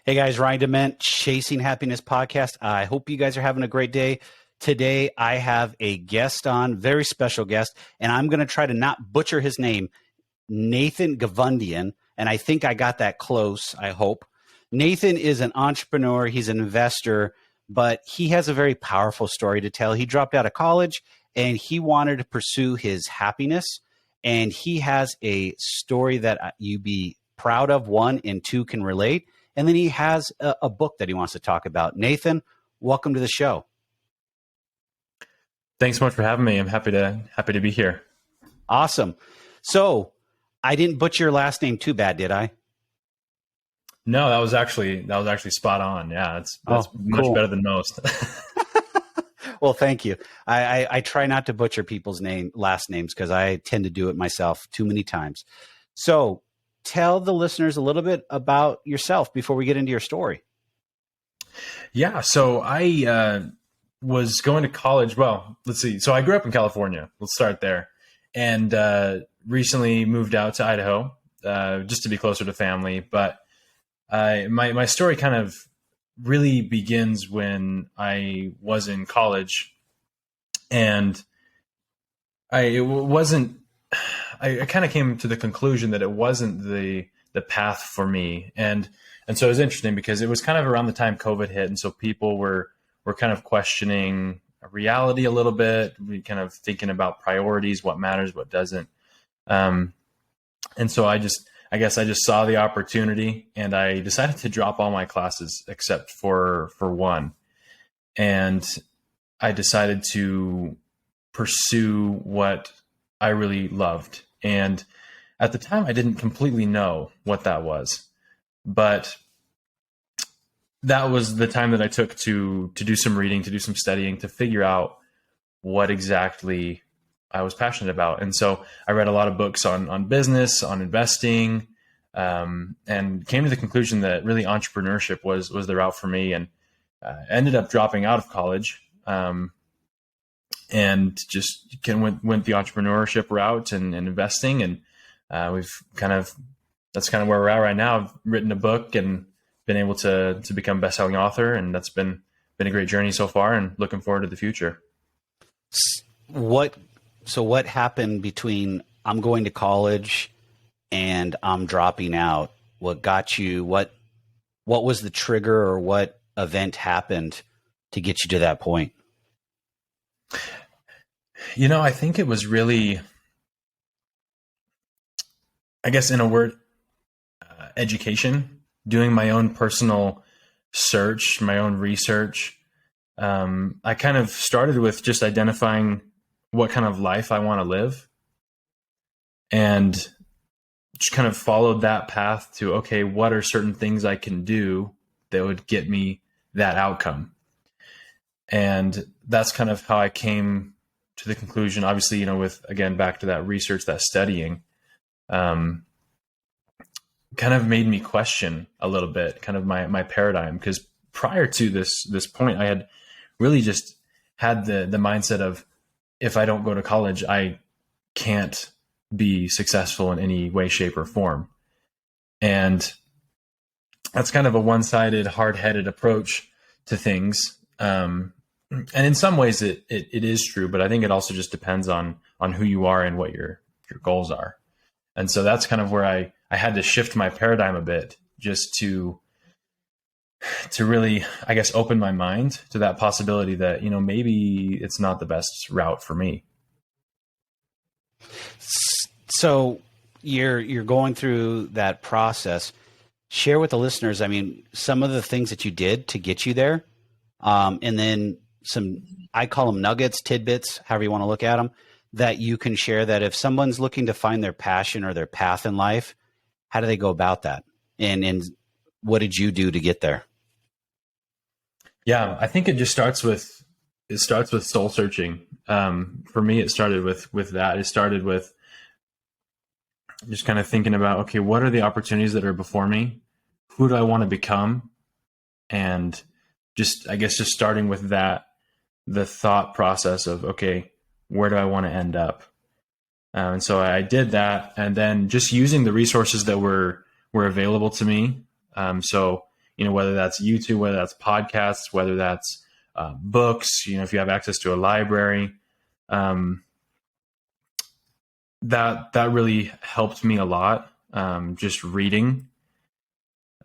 Hey guys, Ryan Dement, Chasing Happiness Podcast. I hope you guys are having a great day. Today I have a guest on, very special guest, and I'm going to try to not butcher his name, Nathan Gewondjan, and I think I got that close, I hope. Nathan is an entrepreneur, he's an investor, but he has a very powerful story to tell. He dropped out of college and he wanted to pursue his happiness, and he has a story that you'd be proud of, one, and two, can relate. And then he has a book that he wants to talk about. Nathan, welcome to the show. Thanks so much for having me. I'm happy to be here. Awesome. So I didn't butcher your last name too bad, did I? No, that was actually spot on. Yeah, that's much cool. better than most. Well, thank you. I try not to butcher people's last names because I tend to do it myself too many times. So tell the listeners a little bit about yourself before we get into your story. Yeah. So I was going to college. Well, let's see. So I grew up in California. Let's start there. And recently moved out to Idaho just to be closer to family. But my story kind of really begins when I was in college. And I kind of came to the conclusion that it wasn't the path for me. And so it was interesting because it was kind of around the time COVID hit. And so people were kind of questioning reality a little bit. We kind of thinking about priorities, what matters, what doesn't. And so I guess I just saw the opportunity and I decided to drop all my classes except for one. And I decided to pursue what I really loved. And at the time, I didn't completely know what that was, but that was the time that I took to do some reading, to do some studying, to figure out what exactly I was passionate about. And so I read a lot of books on business, on investing, and came to the conclusion that really entrepreneurship was the route for me, and ended up dropping out of college. And just went the entrepreneurship route and investing. And that's kind of where we're at right now. I've written a book and been able to become a best-selling author. And that's been a great journey so far, and looking forward to the future. What happened between I'm going to college and I'm dropping out? What got you, what was the trigger, or what event happened to get you to that point? I think it was really, I guess in a word, education, doing my own personal search, my own research. I kind of started with just identifying what kind of life I want to live, and just kind of followed that path to, okay, what are certain things I can do that would get me that outcome? And that's kind of how I came to the conclusion, obviously, with, again, back to that research, that studying, kind of made me question a little bit kind of my paradigm. Because prior to this point, I had really just had the mindset of, if I don't go to college, I can't be successful in any way, shape, or form. And that's kind of a one-sided, hard-headed approach to things. And in some ways it is true, but I think it also just depends on who you are and what your goals are. And so that's kind of where I had to shift my paradigm a bit, just to really, I guess, open my mind to that possibility that, maybe it's not the best route for me. So you're going through that process. Share with the listeners, some of the things that you did to get you there. And then some, I call them nuggets, tidbits, however you want to look at them, that you can share, that if someone's looking to find their passion or their path in life, how do they go about that? And what did you do to get there? Yeah, I think it starts with soul searching. For me, it started with that. It started with just kind of thinking about, okay, what are the opportunities that are before me? Who do I want to become? And just starting with that, the thought process of, okay, where do I want to end up? And so I did that, and then just using the resources that were available to me. So, whether that's YouTube, whether that's podcasts, whether that's books, if you have access to a library, that really helped me a lot. Just reading,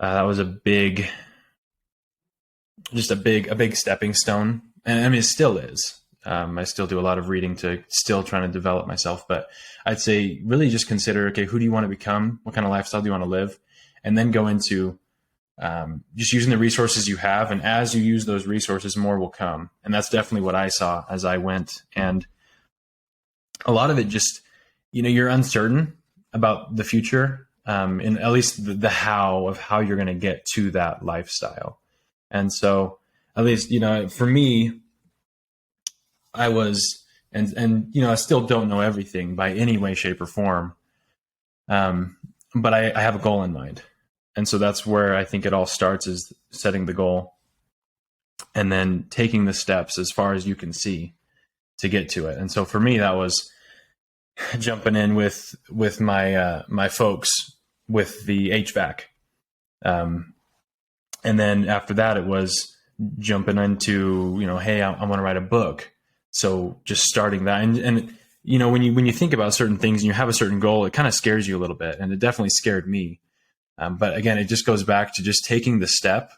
that was a big stepping stone. And I mean, it still is. I still do a lot of reading to still trying to develop myself, but I'd say really just consider, okay, who do you want to become? What kind of lifestyle do you want to live? And then go into just using the resources you have. And as you use those resources, more will come. And that's definitely what I saw as I went. And a lot of it just, you're uncertain about the future, and at least the how of how you're going to get to that lifestyle. And so at least, for me, I was, and I still don't know everything by any way, shape, or form. But I have a goal in mind. And so that's where I think it all starts, is setting the goal and then taking the steps as far as you can see to get to it. And so for me, that was jumping in with my folks with the HVAC. And then after that, it was jumping into, hey, I want to write a book. So just starting that. And when you think about certain things and you have a certain goal, it kind of scares you a little bit. And it definitely scared me. But again, it just goes back to just taking the step.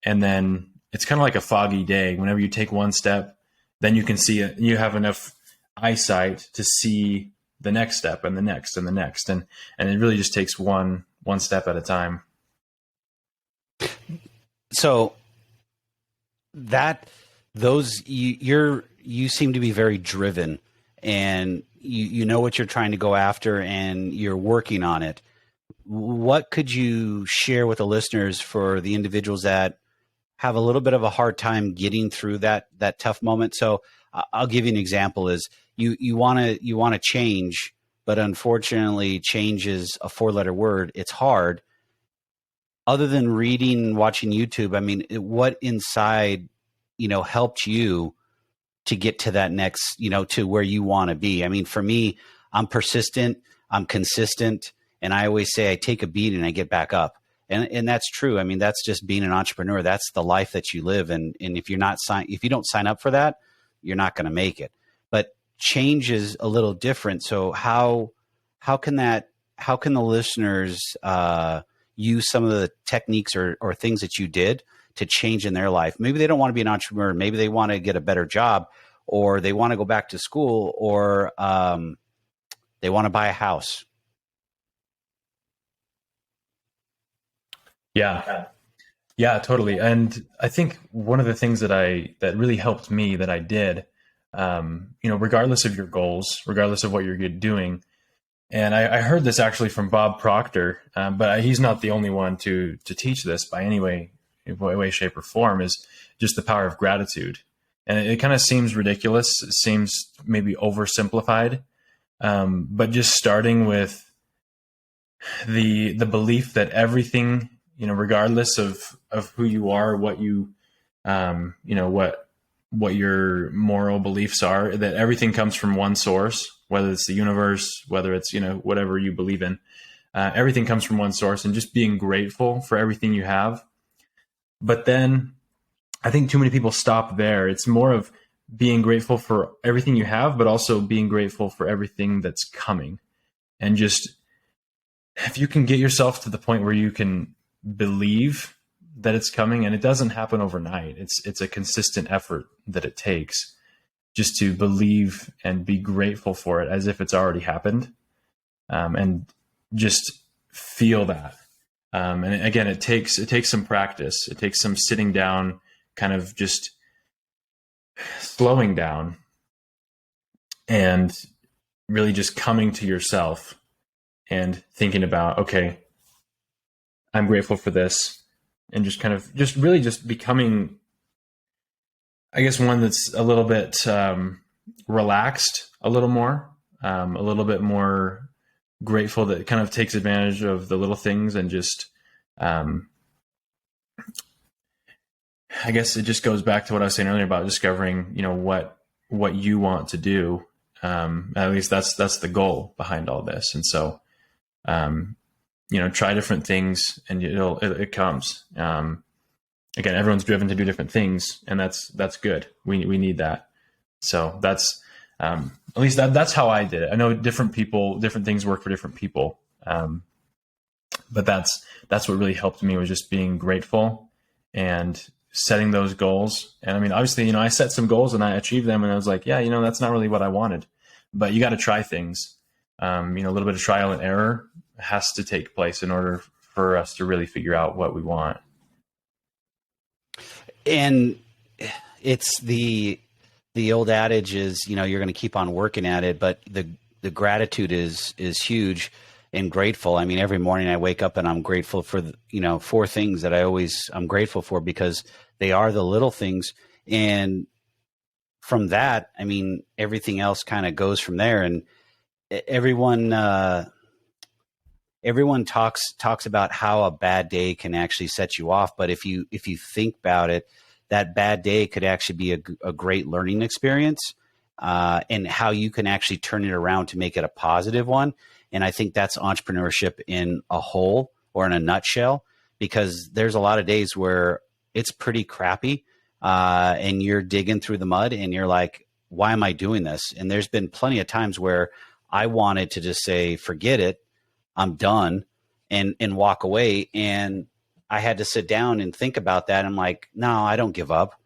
And then it's kind of like a foggy day. Whenever you take one step, then you can see it. You have enough eyesight to see the next step and the next and the next. And it really just takes one step at a time. So you seem to be very driven, and you know what you're trying to go after, and you're working on it. What could you share with the listeners for the individuals that have a little bit of a hard time getting through that tough moment? So I'll give you an example. Is you want to change, but unfortunately change is a 4-letter word. It's hard. Other than reading, watching YouTube, I mean, what inside, helped you to get to that next, to where you want to be? I mean, for me, I'm persistent, I'm consistent, and I always say I take a beat and I get back up. And that's true. I mean, that's just being an entrepreneur. That's the life that you live. And if you don't sign up for that, you're not going to make it. But change is a little different. So how can the listeners use some of the techniques or things that you did to change in their life? Maybe they don't want to be an entrepreneur. Maybe they want to get a better job, or they want to go back to school, or they want to buy a house. Yeah, totally. And I think one of the things that really helped me that I did, regardless of your goals, regardless of what you're doing. And I heard this actually from Bob Proctor, but he's not the only one to teach this by any way, shape, or form, is just the power of gratitude. And it kind of seems ridiculous. It seems maybe oversimplified, but just starting with the belief that everything, regardless of who you are, what you, what your moral beliefs are, that everything comes from one source, whether it's the universe, whether it's, whatever you believe in, everything comes from one source, and just being grateful for everything you have. But then I think too many people stop there. It's more of being grateful for everything you have, but also being grateful for everything that's coming. And just, if you can get yourself to the point where you can believe that it's coming, and it doesn't happen overnight. It's a consistent effort that it takes, just to believe and be grateful for it as if it's already happened, and just feel that. And again, it takes some practice. It takes some sitting down, kind of just slowing down, and really just coming to yourself and thinking about, okay, I'm grateful for this. And just kind of really becoming, I guess, one that's a little bit relaxed, a little more, a little bit more grateful, that kind of takes advantage of the little things, and just, I guess it just goes back to what I was saying earlier about discovering, what you want to do. At least that's the goal behind all this. And so, try different things and it comes. Again, everyone's driven to do different things, and that's good. We need that. So that's, at least that's how I did it. I know different things work for different people. But that's what really helped me, was just being grateful and setting those goals. And I mean, obviously, I set some goals and I achieved them, and I was like, yeah, that's not really what I wanted, but you got to try things. A little bit of trial and error has to take place in order for us to really figure out what we want. And it's the old adage is, you're going to keep on working at it, but the gratitude is huge and grateful. I mean, every morning I wake up and I'm grateful for, four things that I'm grateful for, because they are the little things. And from that, I mean, everything else kind of goes from there. And everyone talks about how a bad day can actually set you off. But if you think about it, that bad day could actually be a great learning experience, and how you can actually turn it around to make it a positive one. And I think that's entrepreneurship in a whole, or in a nutshell, because there's a lot of days where it's pretty crappy, and you're digging through the mud and you're like, why am I doing this? And there's been plenty of times where I wanted to just say, forget it, I'm done, and walk away. And I had to sit down and think about that. I'm like, no, I don't give up.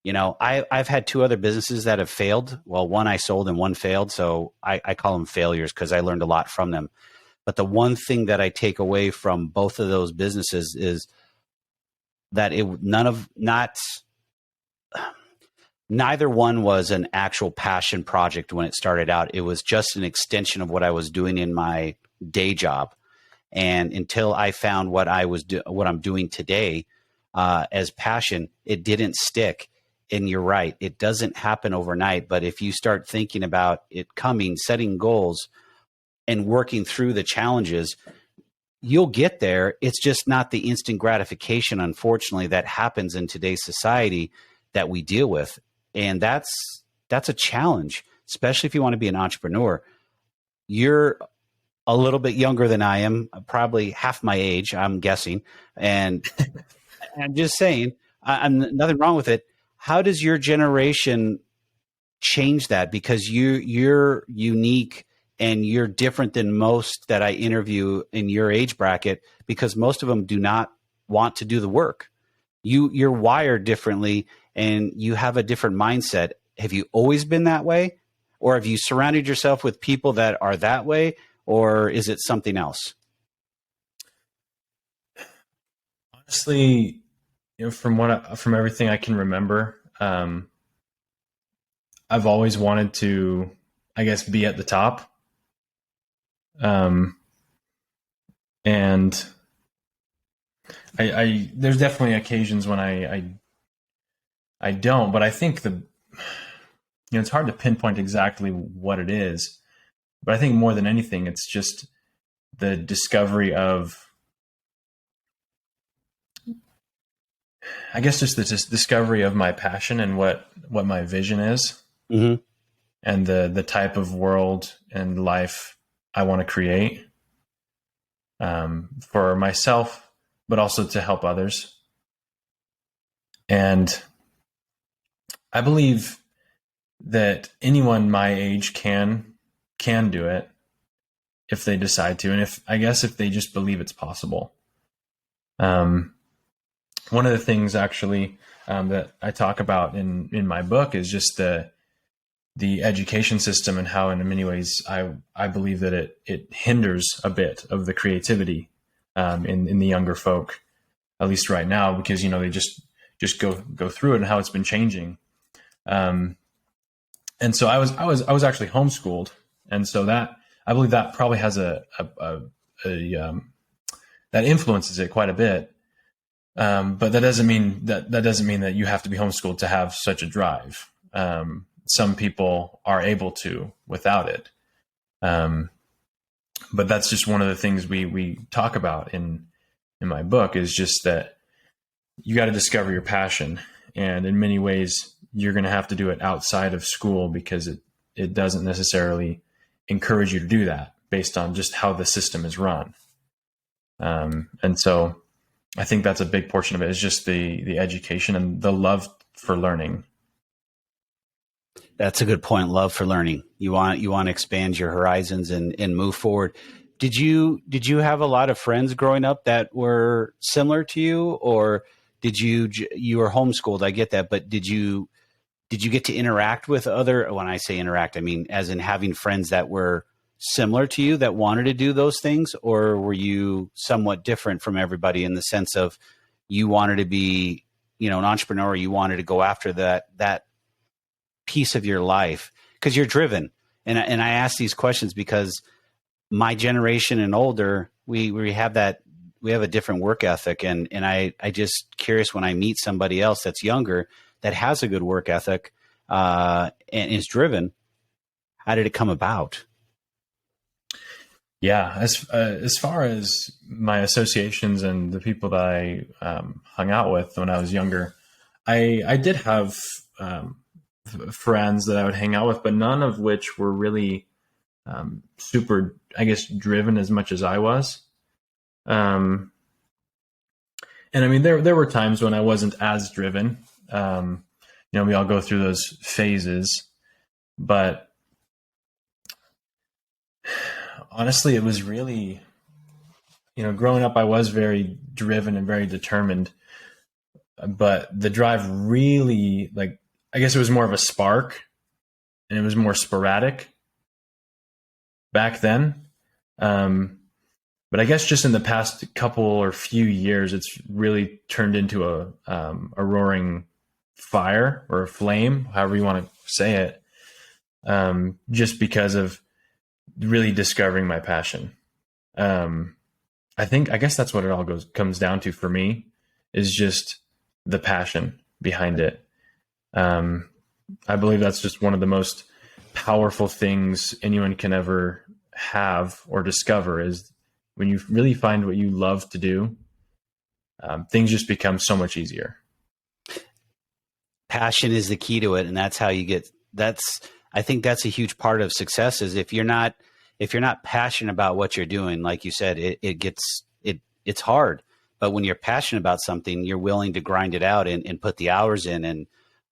I've had two other businesses that have failed. Well, one I sold and one failed. So I call them failures because I learned a lot from them. But the one thing that I take away from both of those businesses is that neither one was an actual passion project when it started out. It was just an extension of what I was doing in my day job. And until I found what I'm doing today as passion, it didn't stick. And you're right, it doesn't happen overnight. But if you start thinking about it coming, setting goals, and working through the challenges, you'll get there. It's just not the instant gratification, unfortunately, that happens in today's society that we deal with. And that's a challenge, especially if you want to be an entrepreneur. You're a little bit younger than I am, probably half my age, I'm guessing. And I'm just saying, I'm nothing wrong with it. How does your generation change that? Because you're unique and you're different than most that I interview in your age bracket, because most of them do not want to do the work. You're wired differently and you have a different mindset. Have you always been that way? Or have you surrounded yourself with people that are that way? Or is it something else? Honestly, from everything I can remember, I've always wanted to, I guess, be at the top. And there's definitely occasions when I don't, but I think it's hard to pinpoint exactly what it is, but I think more than anything, it's just the discovery of, I guess, just the discovery of my passion and what my vision is, mm-hmm. and the type of world and life I want to create, for myself, but also to help others. And I believe that anyone my age can do it if they decide to, and if they just believe it's possible. One of the things actually that I talk about in my book is just the education system, and how in many ways I believe that it hinders a bit of the creativity in the younger folk, at least right now, because they just go through it, and how it's been changing. And so I was actually homeschooled, and so that, I believe that probably has that influences it quite a bit. But that doesn't mean that you have to be homeschooled to have such a drive. Some people are able to without it. But that's just one of the things we talk about in my book, is just that you got to discover your passion. And in many ways, you're going to have to do it outside of school, because it doesn't necessarily encourage you to do that based on just how the system is run. And so I think that's a big portion of it, is just the education and the love for learning. That's a good point. Love for learning. You want to expand your horizons and move forward. Did you have a lot of friends growing up that were similar to you, or you were homeschooled? I get that, but did you get to interact with other? When I say interact, I mean as in having friends that were similar to you that wanted to do those things, or were you somewhat different from everybody in the sense of you wanted to be, an entrepreneur, you wanted to go after that piece of your life because you're driven. And I ask these questions because my generation and older, we have a different work ethic. And I just curious when I meet somebody else that's younger that has a good work ethic and is driven, how did it come about? Yeah, as far as my associations and the people that I hung out with when I was younger, I did have friends that I would hang out with, but none of which were really super, I guess, driven as much as I was. And I mean, there were times when I wasn't as driven. We all go through those phases, but honestly, it was really, growing up, I was very driven and very determined, but the drive really, I guess it was more of a spark and it was more sporadic back then. But I guess just in the past couple or few years, it's really turned into a roaring fire or a flame, however you want to say it, just because of really discovering my passion. I guess that's what it all comes down to for me, is just the passion behind it. I believe that's just one of the most powerful things anyone can ever have or discover, is when you really find what you love to do, things just become so much easier. Passion is the key to it. And that's how you get, I think that's a huge part of success, is if you're not passionate about what you're doing, like you said, it's hard. But when you're passionate about something, you're willing to grind it out and put the hours in. And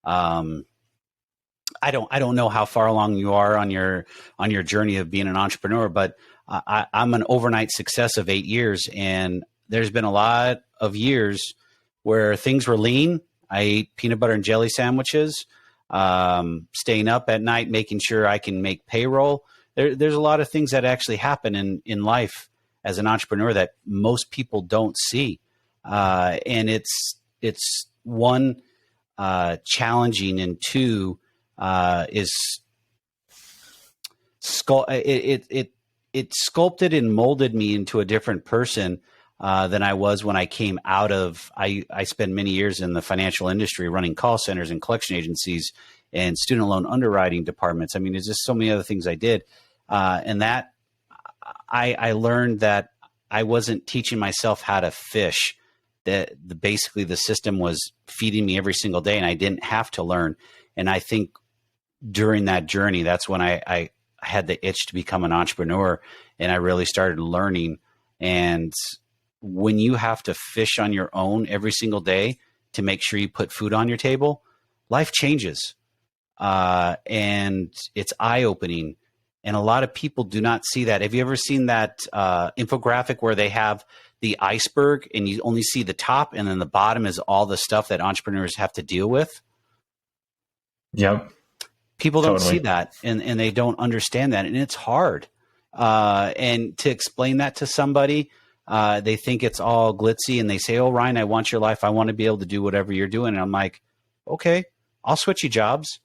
I don't know how far along you are on your journey of being an entrepreneur, but I'm an overnight success of 8 years, and there's been a lot of years where things were lean. I ate peanut butter and jelly sandwiches, staying up at night, making sure I can make payroll. There's a lot of things that actually happen in life as an entrepreneur that most people don't see. And it's one, challenging, and two, is it sculpted and molded me into a different person than I was when I came out of. I spent many years in the financial industry running call centers and collection agencies and student loan underwriting departments. I mean, there's just so many other things I did. And that I learned that I wasn't teaching myself how to fish. That basically the system was feeding me every single day, and I didn't have to learn. And I think during that journey, that's when I had the itch to become an entrepreneur, and I really started learning. And when you have to fish on your own every single day to make sure you put food on your table, life changes. And it's eye-opening. And a lot of people do not see that. Have you ever seen that infographic where they have the iceberg and you only see the top, and then the bottom is all the stuff that entrepreneurs have to deal with? Yep. People don't see that, and they don't understand that. And it's hard. And to explain that to somebody, they think it's all glitzy, and they say, "Oh, Ryan, I want your life. I want to be able to do whatever you're doing." And I'm like, okay, I'll switch you jobs.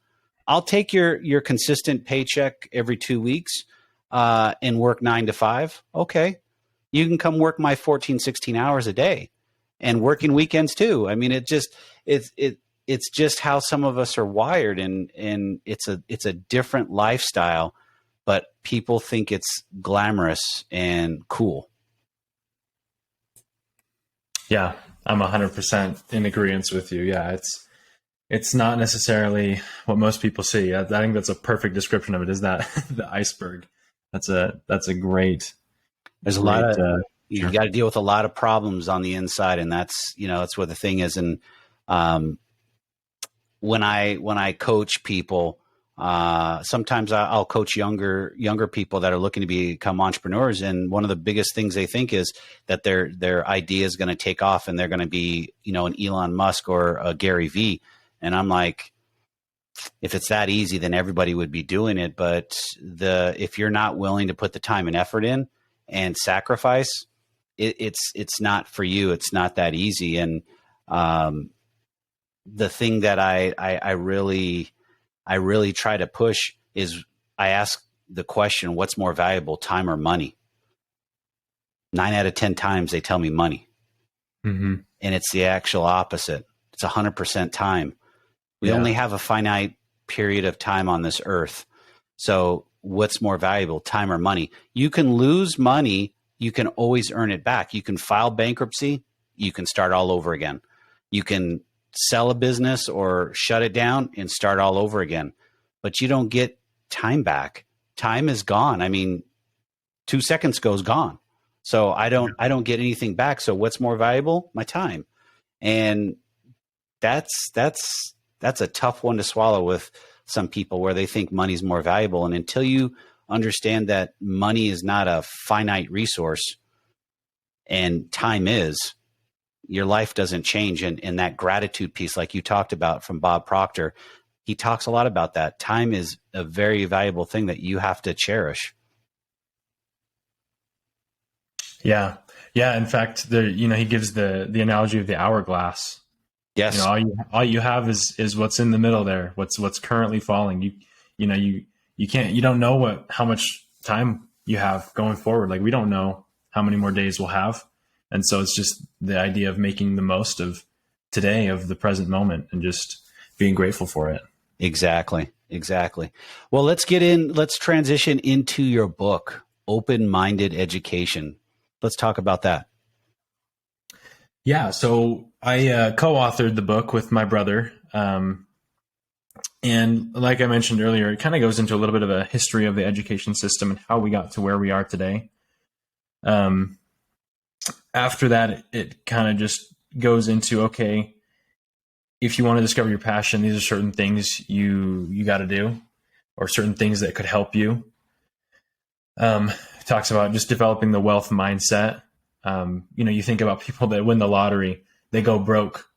I'll take your consistent paycheck every 2 weeks and work 9 to 5. Okay. You can come work my 14, 16 hours a day and working weekends too. I mean, it's just how some of us are wired, and it's a different lifestyle, but people think it's glamorous and cool. Yeah, I'm 100% in agreement with you. Yeah, it's not necessarily what most people see. I think that's a perfect description of it, is that the iceberg. That's a great. There's a lot of You got to deal with a lot of problems on the inside, and that's what the thing is. And when I coach people, sometimes I'll coach younger people that are looking to become entrepreneurs, and one of the biggest things they think is that their idea is going to take off and they're going to be an Elon Musk or a Gary Vee. And I'm like, if it's that easy, then everybody would be doing it. But if you're not willing to put the time and effort in and sacrifice, it's not for you. It's not that easy. And the thing that I really try to push is I ask the question, what's more valuable, time or money? 9 out of 10 times they tell me money. Mm-hmm. And it's the actual opposite. It's 100% time. We only have a finite period of time on this earth. So what's more valuable, time or money? You can lose money. You can always earn it back. You can file bankruptcy. You can start all over again. You can sell a business or shut it down and start all over again. But you don't get time back. Time is gone. I mean, 2 seconds goes gone. So I don't get anything back. So what's more valuable? My time. And that's a tough one to swallow with some people, where they think money's more valuable. And until you understand that money is not a finite resource and time is, your life doesn't change. And that gratitude piece, like you talked about from Bob Proctor, he talks a lot about that. Time is a very valuable thing that you have to cherish. Yeah. Yeah. In fact, he gives the analogy of the hourglass. Yes. All you have is what's in the middle there. What's currently falling. You don't know how much time you have going forward. Like, we don't know how many more days we'll have. And so it's just the idea of making the most of today, of the present moment, and just being grateful for it. Exactly. Well, let's transition into your book, Open-Minded Education. Let's talk about that. Yeah. So I co-authored the book with my brother. And like I mentioned earlier, it kind of goes into a little bit of a history of the education system and how we got to where we are today. After that, it kind of just goes into, okay, if you want to discover your passion, these are certain things you got to do, or certain things that could help you. Talks about just developing the wealth mindset. You think about people that win the lottery, they go broke,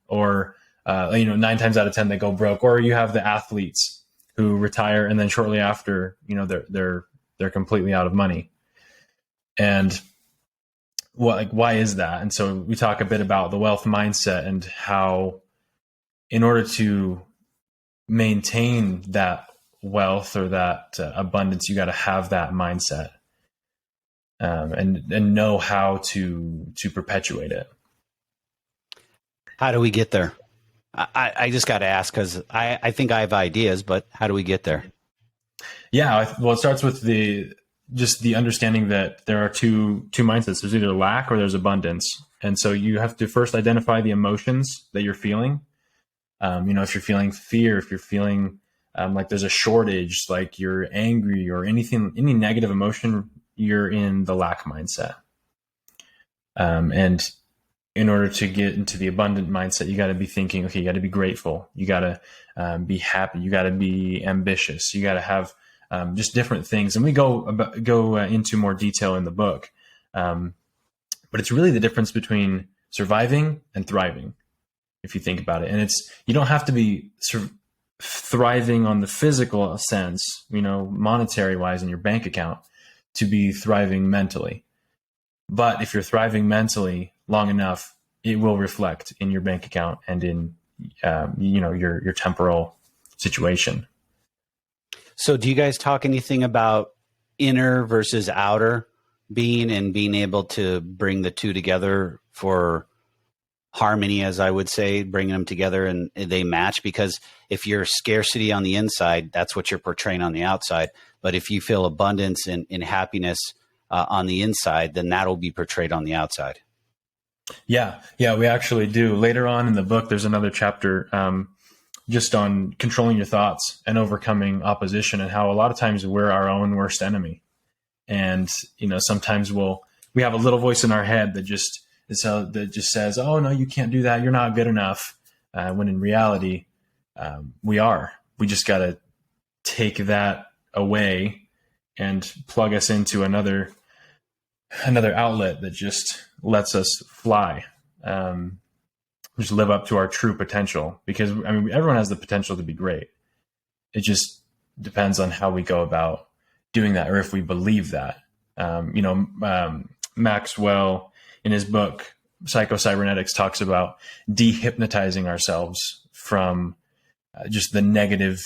or 9 times out of 10 they go broke. Or you have the athletes who retire and then shortly after, they're completely out of money. And why is that? And so we talk a bit about the wealth mindset and how, in order to maintain that wealth or that abundance, you got to have that mindset, and know how to perpetuate it. How do we get there? I just got to ask, because I think I have ideas, but how do we get there? Yeah, well, it starts with the understanding that there are two mindsets. There's either lack or there's abundance. And so you have to first identify the emotions that you're feeling. If you're feeling fear, if you're feeling like there's a shortage, like you're angry or any negative emotion, you're in the lack mindset. And in order to get into the abundant mindset, you got to be thinking, okay, you got to be grateful. You got to be happy. You got to be ambitious. You got to have just different things. And we go into more detail in the book. But it's really the difference between surviving and thriving, if you think about it. And you don't have to be thriving on the physical sense, monetary wise in your bank account, to be thriving mentally. But if you're thriving mentally long enough, it will reflect in your bank account and in your temporal situation. So do you guys talk anything about inner versus outer being, and being able to bring the two together for harmony, as I would say, bringing them together and they match? Because if you're scarcity on the inside, that's what you're portraying on the outside. But if you feel abundance and happiness on the inside, then that'll be portrayed on the outside. Yeah, we actually do. Later on in the book, there's another chapter just on controlling your thoughts and overcoming opposition, and how a lot of times we're our own worst enemy. And, sometimes we'll we have a little voice in our head that just says, oh no, you can't do that, you're not good enough, when in reality, we are. We just got to take that away and plug us into another outlet that just lets us fly, just live up to our true potential. Because I mean, everyone has the potential to be great. It just depends on how we go about doing that, or if we believe that. Maxwell, in his book Psycho-Cybernetics, talks about dehypnotizing ourselves from just the negative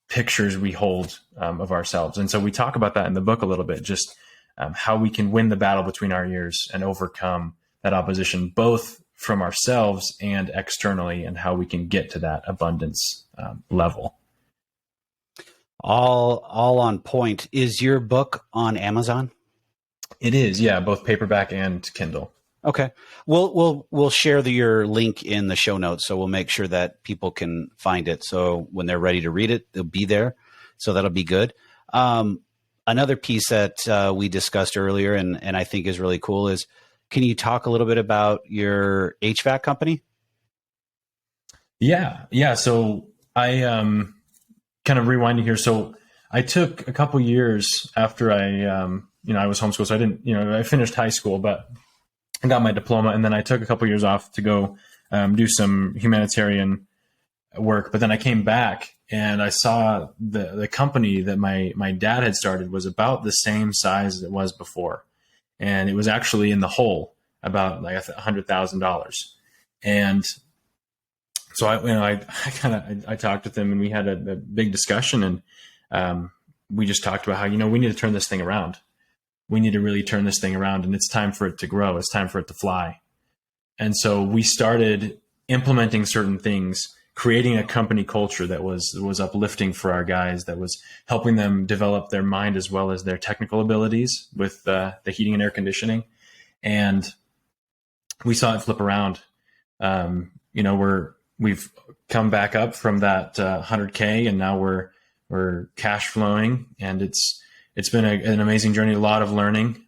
pictures we hold of ourselves. And so we talk about that in the book a little bit, just how we can win the battle between our ears and overcome that opposition, both from ourselves and externally, and how we can get to that abundance level. All on point. Is your book on Amazon? It is, yeah, both paperback and Kindle. Okay. We'll share your link in the show notes, so we'll make sure that people can find it. So when they're ready to read it, they'll be there. So that'll be good. Another piece that we discussed earlier, and I think is really cool, is can you talk a little bit about your HVAC company? Yeah. So I kind of rewinding here. So I took a couple years after I was homeschooled. So I didn't, I finished high school, but I got my diploma, and then I took a couple years off to go do some humanitarian work. But then I came back and I saw the company that my dad had started was about the same size as it was before. And it was actually in the hole, about like $100,000. And so I talked with him, and we had a big discussion, and we just talked about how, we need to turn this thing around. We need to really turn this thing around, and it's time for it to grow. It's time for it to fly. And so we started implementing certain things, creating a company culture that was uplifting for our guys, that was helping them develop their mind as well as their technical abilities with the heating and air conditioning. And we saw it flip around. We've come back up from that 100K, and now we're cash flowing, and it's been an amazing journey, a lot of learning.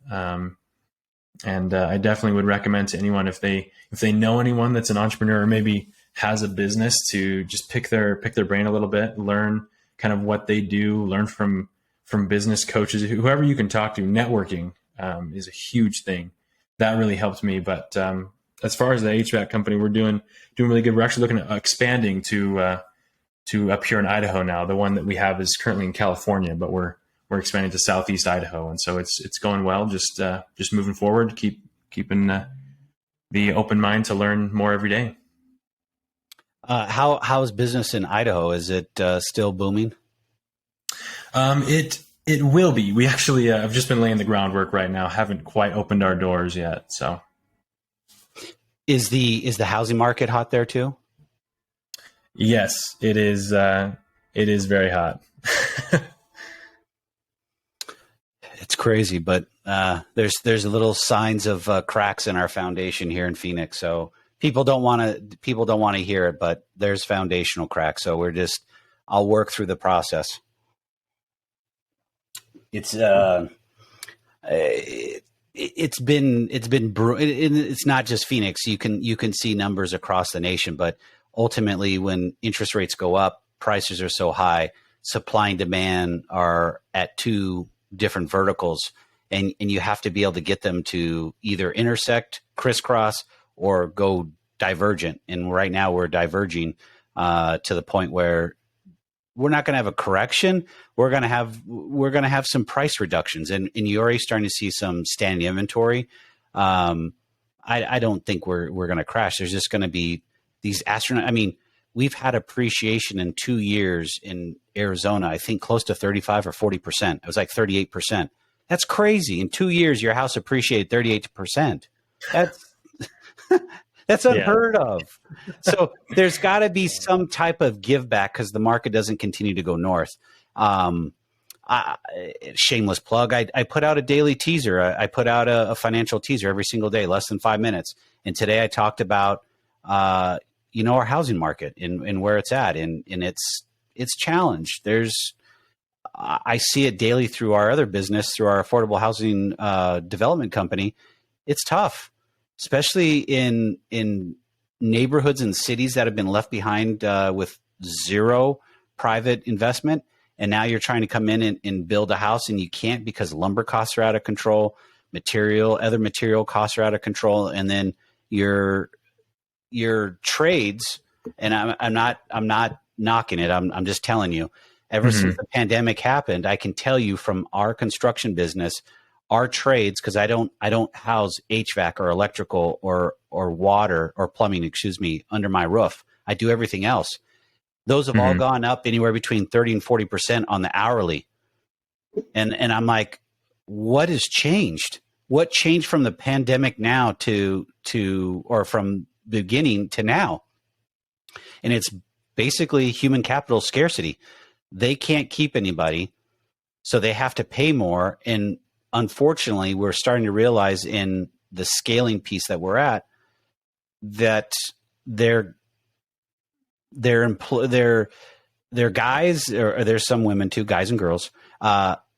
And I definitely would recommend to anyone, if they know anyone that's an entrepreneur or maybe has a business, to just pick their brain a little bit, learn kind of what they do, learn from business coaches, whoever you can talk to. Networking is a huge thing. That really helped me. But as far as the HVAC company, we're doing really good. We're actually looking at expanding to up here in Idaho now. The one that we have is currently in California, but we're expanding to Southeast Idaho, and so it's going well. Just moving forward, keeping the open mind to learn more every day. How's business in Idaho? Is it still booming? It will be. We actually I've just been laying the groundwork right now. Haven't quite opened our doors yet. So, is the housing market hot there too? Yes, it is. It is very hot. It's crazy, but there's little signs of cracks in our foundation here in Phoenix. So people don't want to hear it, but there's foundational cracks. So I'll work through the process. It's not just Phoenix. You can see numbers across the nation, but ultimately, when interest rates go up, prices are so high, supply and demand are at two different verticals, and you have to be able to get them to either intersect, crisscross, or go divergent. And right now we're diverging to the point where we're not going to have a correction. We're going to have some price reductions, and you're already starting to see some standing inventory. I don't think we're going to crash. There's just going to be these astronomical. I mean, we've had appreciation in 2 years in Arizona, I think close to 35 or 40%. It was like 38%. That's crazy. In 2 years, your house appreciated 38%. That's unheard of. So there's got to be some type of give back because the market doesn't continue to go north. Shameless plug. I put out a daily teaser. I put out a financial teaser every single day, less than 5 minutes. And today I talked about, our housing market and where it's at. And it's challenged. There's I see it daily through our other business, through our affordable housing development company. It's tough, especially in neighborhoods and cities that have been left behind with zero private investment. And now you're trying to come in and build a house, and you can't because lumber costs are out of control, other material costs are out of control, and then your trades. And I'm not knocking it. I'm just telling you. Ever since the pandemic happened, I can tell you from our construction business, our trades, because I don't house HVAC or electrical or water or plumbing, under my roof. I do everything else. Those have all gone up anywhere between 30 and 40% on the hourly. And I'm like, what has changed? What changed from the pandemic now or from beginning to now? And it's basically human capital scarcity. They can't keep anybody, so they have to pay more. And unfortunately, we're starting to realize in the scaling piece that we're at that their guys, or there's some women too, guys and girls,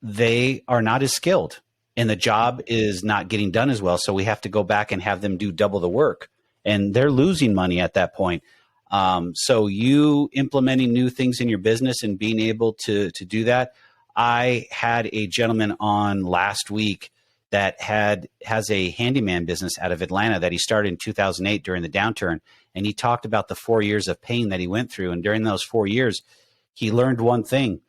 they are not as skilled, and the job is not getting done as well. So we have to go back and have them do double the work, and they're losing money at that point. So you implementing new things in your business and being able to do that. I had a gentleman on last week that has a handyman business out of Atlanta that he started in 2008 during the downturn. And he talked about the 4 years of pain that he went through. And during those 4 years, he learned one thing.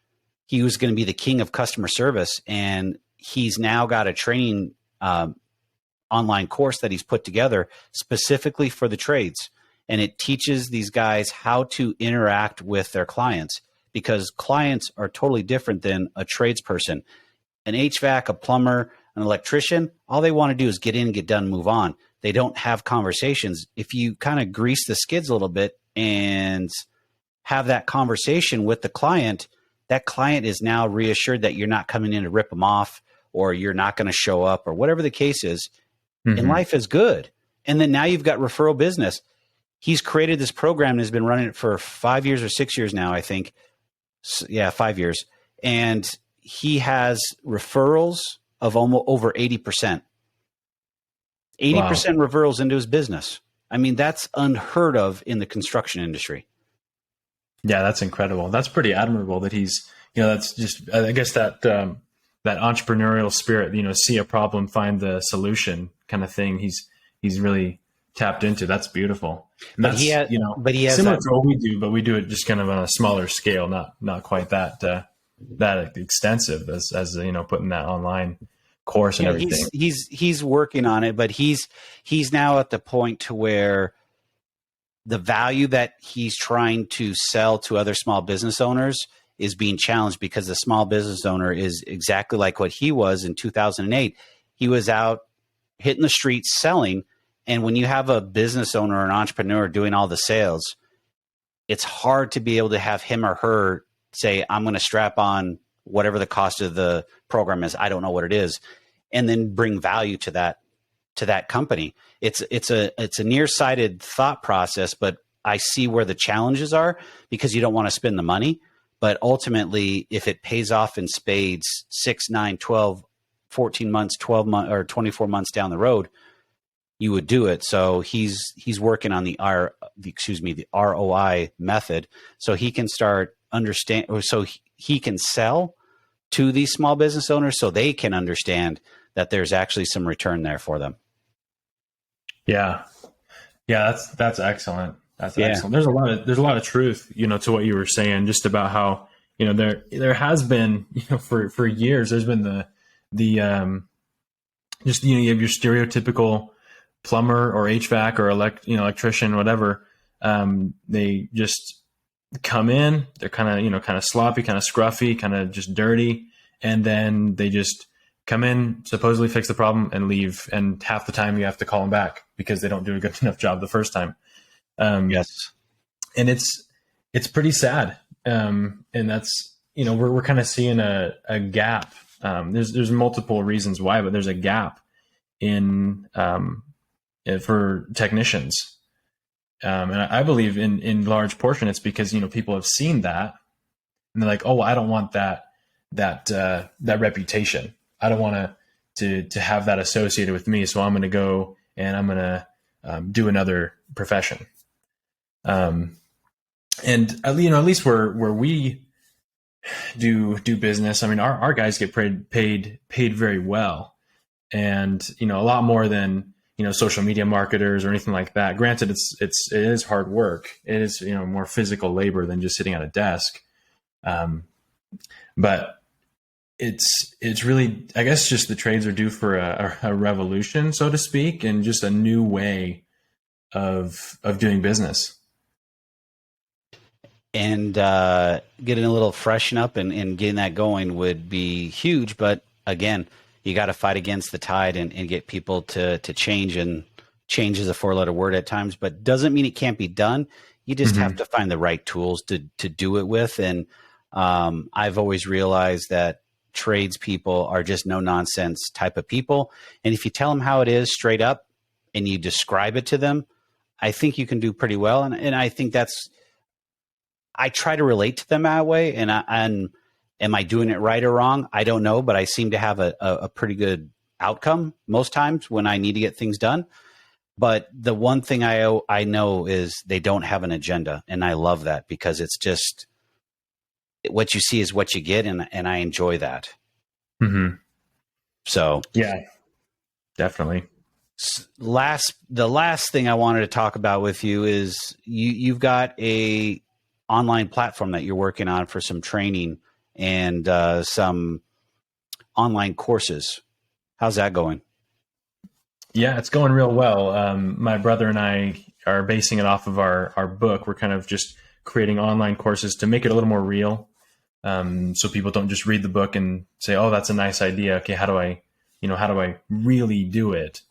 He was going to be the king of customer service. And he's now got a training online course that he's put together specifically for the trades. And it teaches these guys how to interact with their clients, because clients are totally different than a tradesperson. An HVAC, a plumber, an electrician, all they want to do is get in, get done, move on. They don't have conversations. If you kind of grease the skids a little bit and have that conversation with the client, that client is now reassured that you're not coming in to rip them off, or you're not going to show up, or whatever the case is. And life is good. And then now you've got referral business. He's created this program and has been running it for 5 years or 6 years now, I think. So, yeah, 5 years. And he has referrals of almost over 80%. 80% referrals into his business. I mean, that's unheard of in the construction industry. Yeah, that's incredible. That's pretty admirable that he's, that's just, I guess that entrepreneurial spirit, see a problem, find the solution kind of thing. He's really tapped into. That's beautiful. And that's, but he has similar to what we do, but we do it just kind of on a smaller scale, not quite that extensive as putting that online course and everything. He's working on it, but he's now at the point to where the value that he's trying to sell to other small business owners is being challenged, because the small business owner is exactly like what he was in 2008. He was out hitting the streets selling. And when you have a business owner or an entrepreneur doing all the sales, it's hard to be able to have him or her say, I'm going to strap on whatever the cost of the program is. I don't know what it is. And then bring value to that company. It's a nearsighted thought process, but I see where the challenges are, because you don't want to spend the money. But ultimately, if it pays off in spades 6, 9, 12, 14 months, 12 months, or 24 months down the road, you would do it. So he's working on the ROI method, so he can start so he can sell to these small business owners, so they can understand that there's actually some return there for them. Yeah, that's excellent. That's excellent. There's a lot of truth, to what you were saying, just about how, there has been, for years, there's been the just, you have your stereotypical plumber or HVAC or electrician, whatever. They just come in, they're kind of sloppy, kind of scruffy, kind of just dirty. And then they just come in, supposedly fix the problem, and leave. And half the time you have to call them back because they don't do a good enough job the first time. Yes. And it's pretty sad. And that's, we're kind of seeing a gap. There's multiple reasons why, but there's a gap in, for technicians. And I believe in large portion, it's because, people have seen that and they're like, oh, I don't want that that reputation. I don't want to have that associated with me. So I'm going to go and I'm going to do another profession. And at least where we do business, I mean, our guys get paid very well, and a lot more than social media marketers or anything like that. Granted, it is hard work. It is more physical labor than just sitting at a desk. But it's really, I guess, just the trades are due for a revolution, so to speak, and just a new way of doing business. And getting a little freshen up and getting that going would be huge. But again, you got to fight against the tide and get people to change. And change is a 4-letter word at times, but doesn't mean it can't be done. You just have to find the right tools to do it with. And I've always realized that tradespeople are just no nonsense type of people. And if you tell them how it is straight up and you describe it to them, I think you can do pretty well. And I think I try to relate to them that way. And am I doing it right or wrong? I don't know, but I seem to have a pretty good outcome most times when I need to get things done. But the one thing I know is they don't have an agenda. And I love that, because it's just what you see is what you get. And I enjoy that. Mm-hmm. So yeah, definitely. The last thing I wanted to talk about with you is you've got a online platform that you're working on for some training and some online courses. How's that going? Yeah, it's going real well. My brother and I are basing it off of our book. We're kind of just creating online courses to make it a little more real. So people don't just read the book and say, "Oh, that's a nice idea. Okay, how do I really do it?"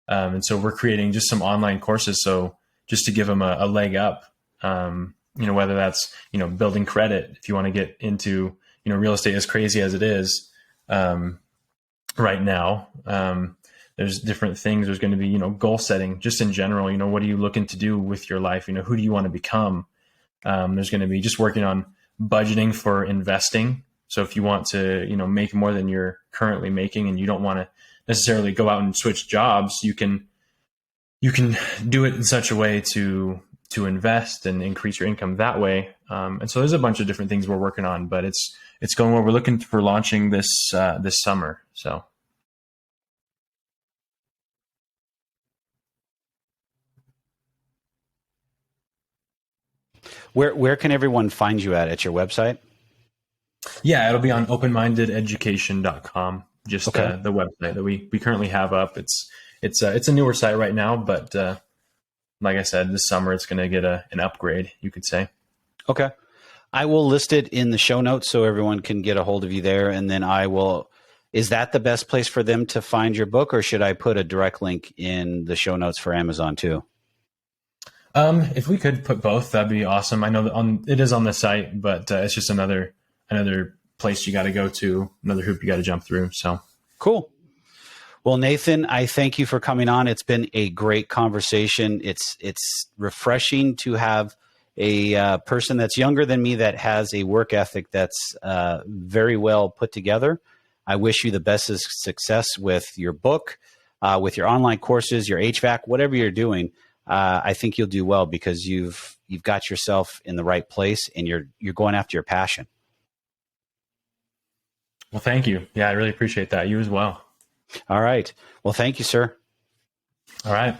And so we're creating just some online courses. So just to give them a leg up, whether that's, building credit, if you want to get into, real estate, as crazy as it is right now. There's different things. There's going to be, goal setting just in general. What are you looking to do with your life? Who do you want to become? There's going to be just working on budgeting for investing. So if you want to, make more than you're currently making, and you don't want to necessarily go out and switch jobs, you can do it in such a way to invest and increase your income that way. And so there's a bunch of different things we're working on, but it's going well. We're looking for launching this summer. So. Where can everyone find you at your website? Yeah, it'll be on openmindededucation.com. Just okay. The website that we currently have up. It's a newer site right now, but like I said, this summer it's going to get an upgrade, you could say. Okay. I will list it in the show notes so everyone can get a hold of you there. And then is that the best place for them to find your book, or should I put a direct link in the show notes for Amazon too? If we could put both, that'd be awesome. I know that it is on the site, but it's just another place you got to go to, another hoop you got to jump through. So cool. Well, Nathan, I thank you for coming on. It's been a great conversation. It's refreshing to have a person that's younger than me that has a work ethic that's very well put together. I wish you the best of success with your book, with your online courses, your HVAC, whatever you're doing. I think you'll do well, because you've got yourself in the right place, and you're going after your passion. Well, thank you. Yeah, I really appreciate that. You as well. All right. Well, thank you, sir. All right.